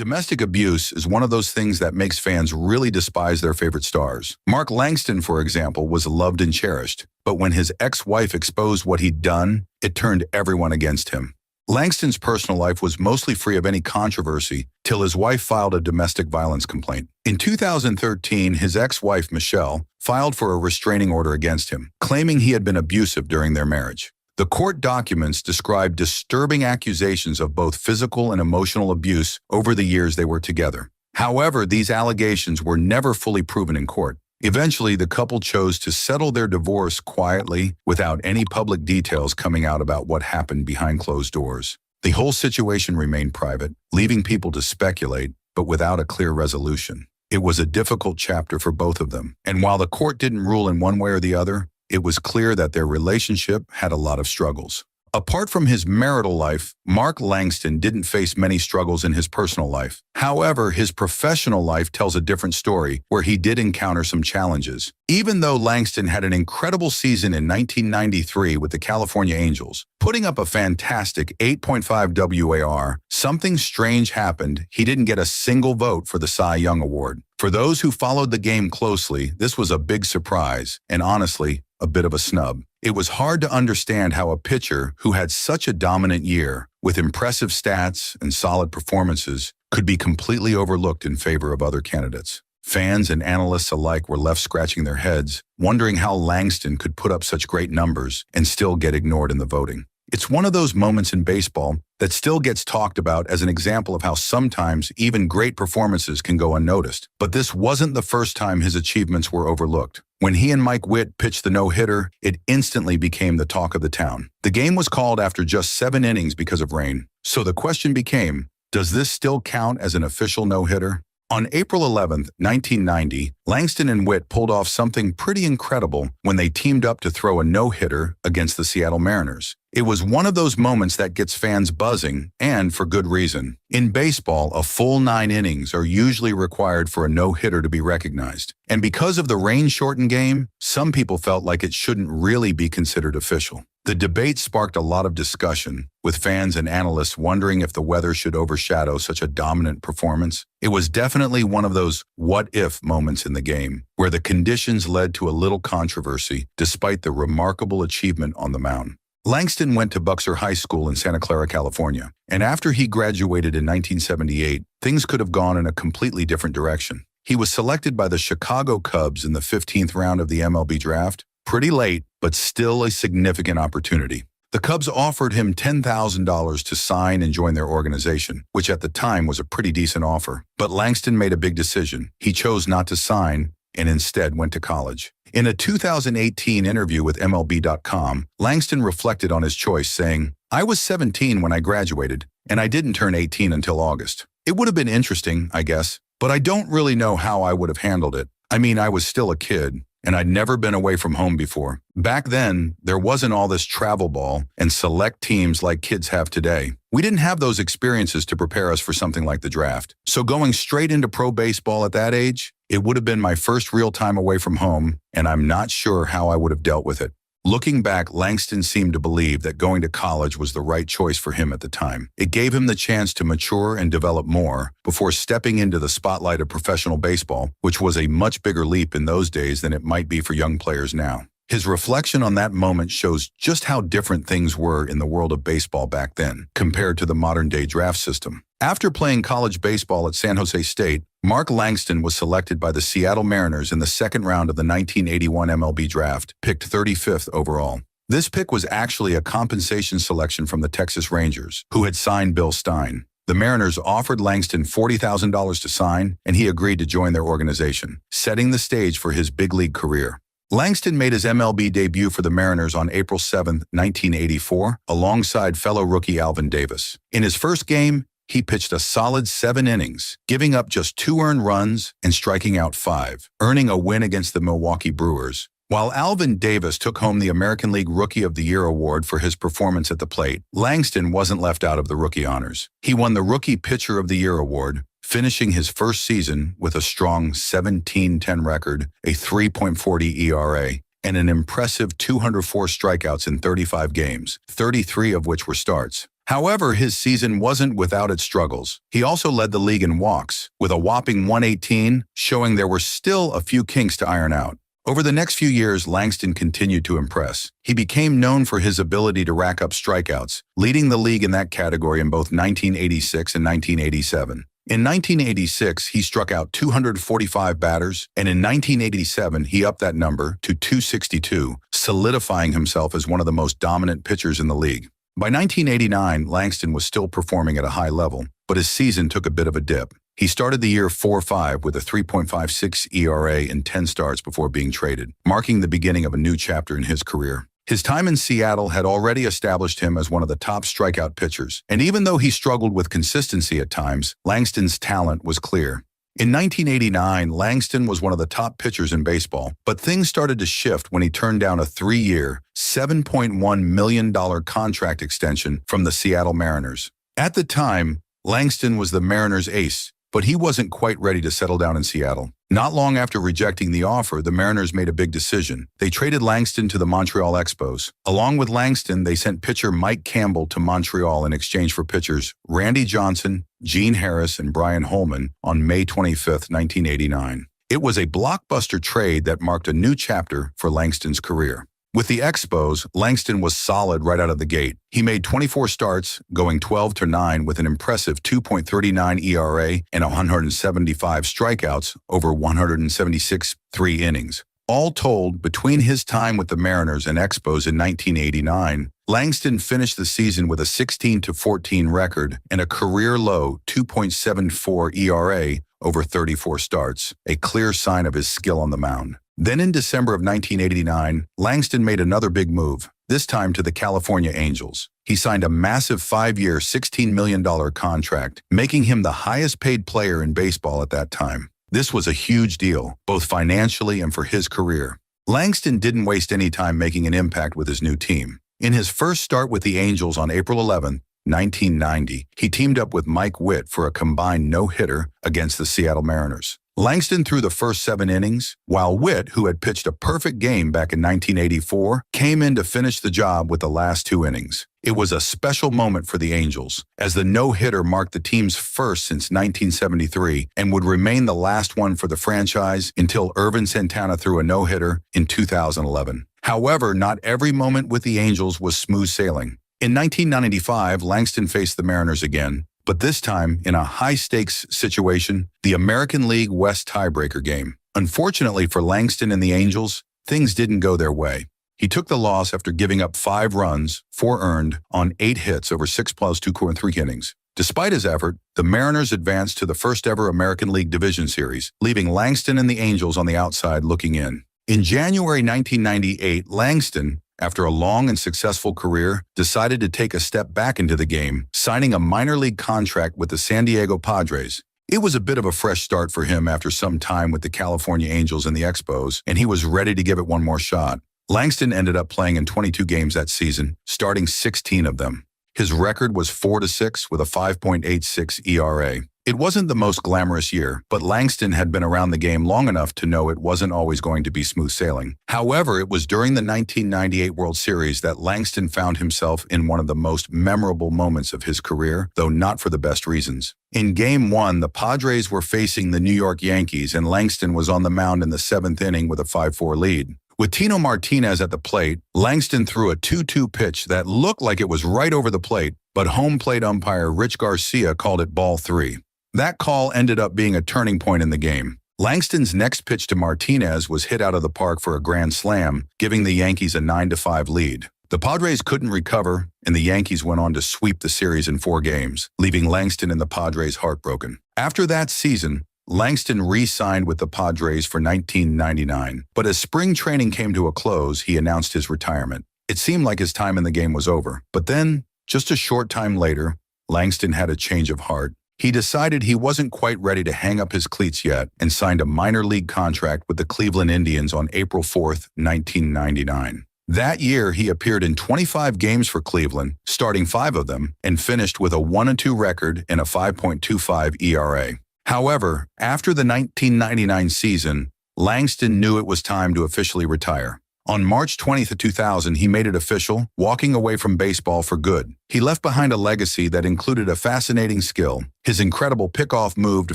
Domestic abuse is one of those things that makes fans really despise their favorite stars. Mark Langston, for example, was loved and cherished, but when his ex-wife exposed what he'd done, it turned everyone against him. Langston's personal life was mostly free of any controversy till his wife filed a domestic violence complaint. In 2013, his ex-wife, Michelle, filed for a restraining order against him, claiming he had been abusive during their marriage. The court documents describe disturbing accusations of both physical and emotional abuse over the years they were together. However, these allegations were never fully proven in court. Eventually, the couple chose to settle their divorce quietly without any public details coming out about what happened behind closed doors. The whole situation remained private, leaving people to speculate, but without a clear resolution. It was a difficult chapter for both of them, and while the court didn't rule in one way or the other, it was clear that their relationship had a lot of struggles. Apart from his marital life, Mark Langston didn't face many struggles in his personal life. However, his professional life tells a different story, where he did encounter some challenges. Even though Langston had an incredible season in 1993 with the California Angels, putting up a fantastic 8.5 WAR, something strange happened. He didn't get a single vote for the Cy Young Award. For those who followed the game closely, this was a big surprise, and honestly, a bit of a snub. It was hard to understand how a pitcher who had such a dominant year, with impressive stats and solid performances, could be completely overlooked in favor of other candidates. Fans and analysts alike were left scratching their heads, wondering how Langston could put up such great numbers and still get ignored in the voting. It's one of those moments in baseball that still gets talked about as an example of how sometimes even great performances can go unnoticed. But this wasn't the first time his achievements were overlooked. When he and Mike Witt pitched the no-hitter, it instantly became the talk of the town. The game was called after just 7 innings because of rain. So the question became, does this still count as an official no-hitter? On April 11, 1990, Langston and Witt pulled off something pretty incredible when they teamed up to throw a no-hitter against the Seattle Mariners. It was one of those moments that gets fans buzzing, and for good reason. In baseball, a full 9 innings are usually required for a no-hitter to be recognized. And because of the rain-shortened game, some people felt like it shouldn't really be considered official. The debate sparked a lot of discussion, with fans and analysts wondering if the weather should overshadow such a dominant performance. It was definitely one of those what-if moments in the game, where the conditions led to a little controversy, despite the remarkable achievement on the mound. Langston went to Buxer High School in Santa Clara, California, and after he graduated in 1978, things could have gone in a completely different direction. He was selected by the Chicago Cubs in the 15th round of the MLB draft, pretty late, but still a significant opportunity. The Cubs offered him $10,000 to sign and join their organization, which at the time was a pretty decent offer. But Langston made a big decision. He chose not to sign and instead went to college. In a 2018 interview with MLB.com, Langston reflected on his choice, saying, "I was 17 when I graduated, and I didn't turn 18 until August. It would have been interesting, I guess, but I don't really know how I would have handled it. I mean, I was still a kid, and I'd never been away from home before. Back then, there wasn't all this travel ball and select teams like kids have today. We didn't have those experiences to prepare us for something like the draft. So going straight into pro baseball at that age, it would have been my first real time away from home, and I'm not sure how I would have dealt with it." Looking back, Langston seemed to believe that going to college was the right choice for him at the time. It gave him the chance to mature and develop more before stepping into the spotlight of professional baseball, which was a much bigger leap in those days than it might be for young players now. His reflection on that moment shows just how different things were in the world of baseball back then, compared to the modern-day draft system. After playing college baseball at San Jose State, Mark Langston was selected by the Seattle Mariners in the 2nd round of the 1981 MLB draft, picked 35th overall. This pick was actually a compensation selection from the Texas Rangers, who had signed Bill Stein. The Mariners offered Langston $40,000 to sign, and he agreed to join their organization, setting the stage for his big league career. Langston made his MLB debut for the Mariners on April 7, 1984, alongside fellow rookie Alvin Davis. In his first game, he pitched a solid 7 innings, giving up just 2 earned runs and striking out 5, earning a win against the Milwaukee Brewers. While Alvin Davis took home the American League Rookie of the Year award for his performance at the plate, Langston wasn't left out of the rookie honors. He won the Rookie Pitcher of the Year award, finishing his first season with a strong 17-10 record, a 3.40 ERA, and an impressive 204 strikeouts in 35 games, 33 of which were starts. However, his season wasn't without its struggles. He also led the league in walks, with a whopping 118, showing there were still a few kinks to iron out. Over the next few years, Langston continued to impress. He became known for his ability to rack up strikeouts, leading the league in that category in both 1986 and 1987. In 1986, he struck out 245 batters, and in 1987, he upped that number to 262, solidifying himself as one of the most dominant pitchers in the league. By 1989, Langston was still performing at a high level, but his season took a bit of a dip. He started the year 4-5 with a 3.56 ERA in 10 starts before being traded, marking the beginning of a new chapter in his career. His time in Seattle had already established him as one of the top strikeout pitchers, and even though he struggled with consistency at times, Langston's talent was clear. In 1989, Langston was one of the top pitchers in baseball, but things started to shift when he turned down a 3-year, $7.1 million contract extension from the Seattle Mariners. At the time, Langston was the Mariners' ace, but he wasn't quite ready to settle down in Seattle. Not long after rejecting the offer, the Mariners made a big decision. They traded Langston to the Montreal Expos. Along with Langston, they sent pitcher Mike Campbell to Montreal in exchange for pitchers Randy Johnson, Gene Harris, and Brian Holman on May 25, 1989. It was a blockbuster trade that marked a new chapter for Langston's career. With the Expos, Langston was solid right out of the gate. He made 24 starts, going 12-9 with an impressive 2.39 ERA and 175 strikeouts over 176 innings. All told, between his time with the Mariners and Expos in 1989, Langston finished the season with a 16-14 record and a career-low 2.74 ERA over 34 starts, a clear sign of his skill on the mound. Then in December of 1989, Langston made another big move, this time to the California Angels. He signed a massive 5-year, $16 million contract, making him the highest-paid player in baseball at that time. This was a huge deal, both financially and for his career. Langston didn't waste any time making an impact with his new team. In his first start with the Angels on April 11, 1990, he teamed up with Mike Witt for a combined no-hitter against the Seattle Mariners. Langston threw the first 7 innings, while Witt, who had pitched a perfect game back in 1984, came in to finish the job with the last 2 innings. It was a special moment for the Angels, as the no-hitter marked the team's first since 1973 and would remain the last one for the franchise until Irvin Santana threw a no-hitter in 2011. However, not every moment with the Angels was smooth sailing. In 1995, Langston faced the Mariners again, but this time in a high-stakes situation, the American League West tiebreaker game. Unfortunately for Langston and the Angels, things didn't go their way. He took the loss after giving up 5 runs, 4 earned, on 8 hits over 6 2 3 innings. Despite his effort, the Mariners advanced to the first-ever American League Division Series, leaving Langston and the Angels on the outside looking in. In January 1998, Langston, after a long and successful career, decided to take a step back into the game, signing a minor league contract with the San Diego Padres. It was a bit of a fresh start for him after some time with the California Angels and the Expos, and he was ready to give it one more shot. Langston ended up playing in 22 games that season, starting 16 of them. His record was 4-6 with a 5.86 ERA. It wasn't the most glamorous year, but Langston had been around the game long enough to know it wasn't always going to be smooth sailing. However, it was during the 1998 World Series that Langston found himself in one of the most memorable moments of his career, though not for the best reasons. In Game 1, the Padres were facing the New York Yankees, and Langston was on the mound in the 7th inning with a 5-4 lead. With Tino Martinez at the plate, Langston threw a 2-2 pitch that looked like it was right over the plate, but home plate umpire Rich Garcia called it ball 3. That call ended up being a turning point in the game. Langston's next pitch to Martinez was hit out of the park for a grand slam, giving the Yankees a 9-5 lead. The Padres couldn't recover, and the Yankees went on to sweep the series in 4 games, leaving Langston and the Padres heartbroken. After that season, Langston re-signed with the Padres for 1999, but as spring training came to a close, he announced his retirement. It seemed like his time in the game was over. But then, just a short time later, Langston had a change of heart. He decided he wasn't quite ready to hang up his cleats yet and signed a minor league contract with the Cleveland Indians on April 4, 1999. That year, he appeared in 25 games for Cleveland, starting 5 of them, and finished with a 1-2 record and a 5.25 ERA. However, after the 1999 season, Langston knew it was time to officially retire. On March 20th, 2000, he made it official, walking away from baseball for good. He left behind a legacy that included a fascinating skill, his incredible pickoff move to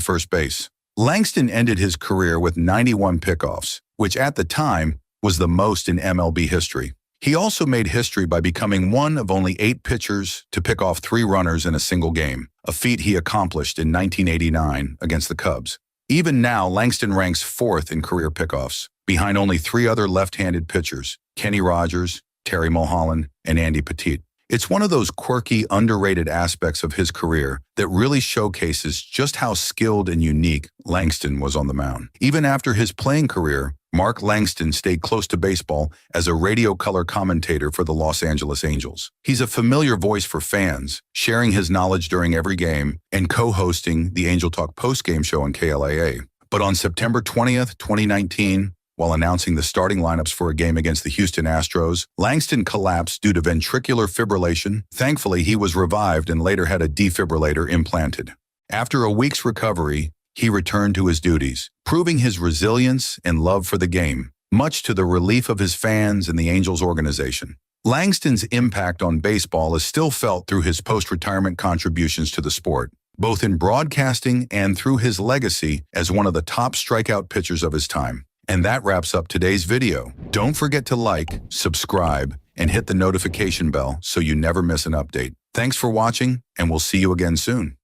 first base. Langston ended his career with 91 pickoffs, which at the time was the most in MLB history. He also made history by becoming one of only 8 pitchers to pick off 3 runners in a single game, a feat he accomplished in 1989 against the Cubs. Even now, Langston ranks 4th in career pickoffs, behind only 3 other left-handed pitchers, Kenny Rogers, Terry Mulholland, and Andy Pettitte. It's one of those quirky, underrated aspects of his career that really showcases just how skilled and unique Langston was on the mound. Even after his playing career, Mark Langston stayed close to baseball as a radio color commentator for the Los Angeles Angels. He's a familiar voice for fans, sharing his knowledge during every game and co-hosting the Angel Talk postgame show on KLAA. But on September 20th, 2019, while announcing the starting lineups for a game against the Houston Astros, Langston collapsed due to ventricular fibrillation. Thankfully, he was revived and later had a defibrillator implanted. After a week's recovery, he returned to his duties, proving his resilience and love for the game, much to the relief of his fans and the Angels organization. Langston's impact on baseball is still felt through his post-retirement contributions to the sport, both in broadcasting and through his legacy as one of the top strikeout pitchers of his time. And that wraps up today's video. Don't forget to like, subscribe, and hit the notification bell so you never miss an update. Thanks for watching, and we'll see you again soon.